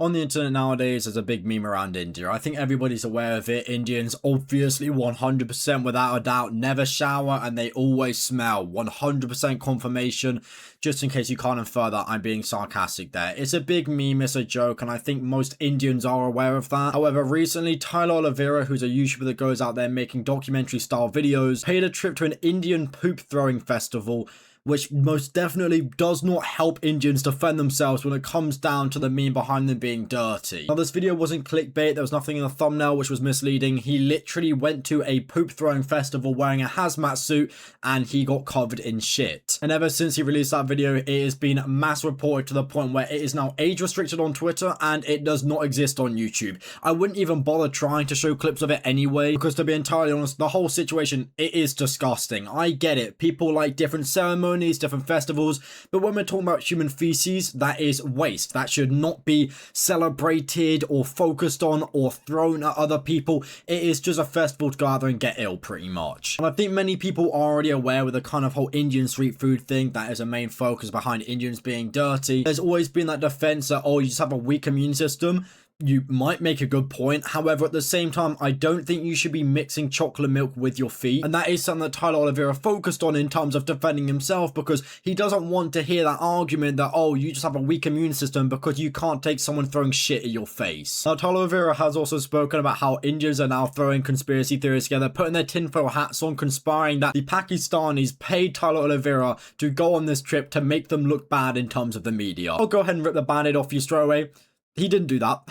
On the internet nowadays, there's a big meme around India. I think everybody's aware of it. Indians obviously 100% without a doubt never shower and they always smell. 100% confirmation. Just in case you can't infer that, I'm being sarcastic there. It's a big meme, it's a joke, and I think most Indians are aware of that. However, recently, Tyler Oliveira, who's a YouTuber that goes out there making documentary style videos, paid a trip to an Indian poop throwing festival, which most definitely does not help Indians defend themselves when it comes down to the meme behind them being dirty. Now, this video wasn't clickbait, there was nothing in the thumbnail which was misleading. He literally went to a poop throwing festival wearing a hazmat suit and he got covered in shit. And ever since he released that video, it has been mass reported to the point where it is now age restricted on Twitter and it does not exist on YouTube. I wouldn't even bother trying to show clips of it anyway, because to be entirely honest, the whole situation, it is disgusting. I get it, people like different ceremonies, different festivals, but when we're talking about human feces, that is waste. That should not be celebrated or focused on or thrown at other people. It is just a festival to go out there and get ill, pretty much. And I think many people are already aware with the kind of whole Indian street food thing that is a main focus behind Indians being dirty. There's always been that defense that, oh, you just have a weak immune system. You might make a good point. However, at the same time, I don't think you should be mixing chocolate milk with your feet. And that is something that Tyler Oliveira focused on in terms of defending himself, because he doesn't want to hear that argument that, oh, you just have a weak immune system because you can't take someone throwing shit at your face. Now, Tyler Oliveira has also spoken about how Indians are now throwing conspiracy theories together, putting their tinfoil hats on, conspiring that the Pakistanis paid Tyler Oliveira to go on this trip to make them look bad in terms of the media. I'll go ahead and rip the band-aid off you straight away. He didn't do that.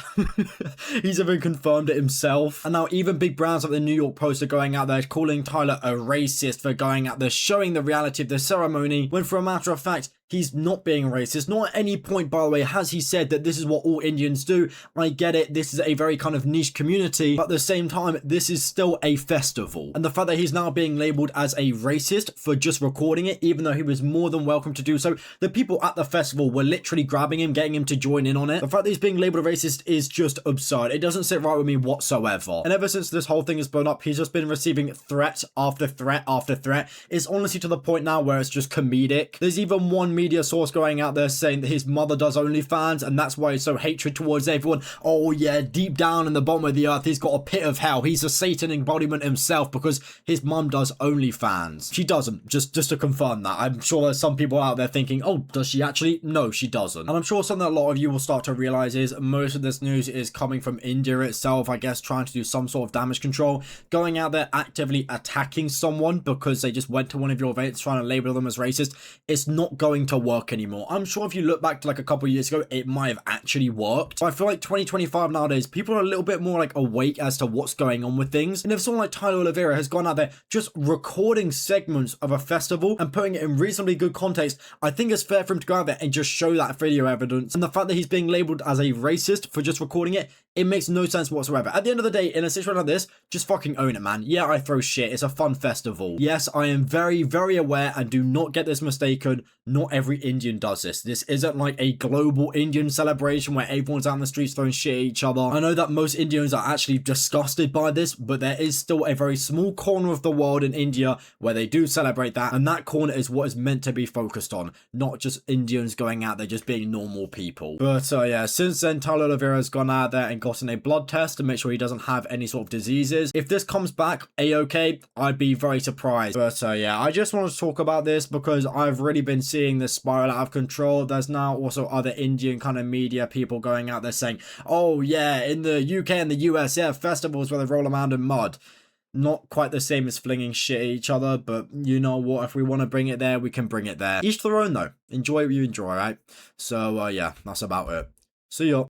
He's even confirmed it himself. And now even big brands like the New York Post are going out there calling Tyler a racist for going out there showing the reality of the ceremony, when for a matter of fact, he's not being racist. Not at any point, by the way, has he said that this is what all Indians do. I get it, this is a very kind of niche community, but at the same time, this is still a festival. And the fact that he's now being labelled as a racist for just recording it, even though he was more than welcome to do so, the people at the festival were literally grabbing him, getting him to join in on it. The fact that he's being labelled a racist is just absurd. It doesn't sit right with me whatsoever. And ever since this whole thing has blown up, he's just been receiving threat after threat after threat. It's honestly to the point now where it's just comedic. There's even one media source going out there saying that his mother does OnlyFans and that's why he's so hatred towards everyone. Oh yeah, deep down in the bottom of the earth, he's got a pit of hell. He's a Satan embodiment himself because his mum does OnlyFans. She doesn't, just to confirm that. I'm sure there's some people out there thinking, oh, does she actually? No, she doesn't. And I'm sure something that a lot of you will start to realize is most of this news is coming from India itself, I guess, trying to do some sort of damage control, going out there actively attacking someone because they just went to one of your events, trying to label them as racist. It's not going to work anymore. I'm sure if you look back to like a couple of years ago, it might have actually worked. So I feel like 2025 nowadays, people are a little bit more like awake as to what's going on with things. And if someone like Tyler Oliveira has gone out there just recording segments of a festival and putting it in reasonably good context, I think it's fair for him to go out there and just show that video evidence. And the fact that he's being labeled as a racist for just recording it, it makes no sense whatsoever. At the end of the day, in a situation like this, just fucking own it, man. Yeah, I throw shit. It's a fun festival. Yes, I am very, very aware, and do not get this mistaken, not every Indian does this. This isn't like a global Indian celebration where everyone's out in the streets throwing shit at each other. I know that most Indians are actually disgusted by this, but there is still a very small corner of the world in India where they do celebrate that, and that corner is what is meant to be focused on, not just Indians going out there just being normal people. But yeah, since then, Tyler Oliveira has gone out there and gotten a blood test to make sure he doesn't have any sort of diseases. If this comes back a-okay, I'd be very surprised. But yeah, I just want to talk about this because I've really been seeing this spiral out of control. There's now also other Indian kind of media people going out there saying, oh yeah, in the UK and the US, yeah, festivals where they roll around in mud. Not quite the same as flinging shit at each other, but you know what, if we want to bring it there, we can bring it there. Each to their own though. Enjoy what you enjoy, right? So yeah, that's about it. See ya.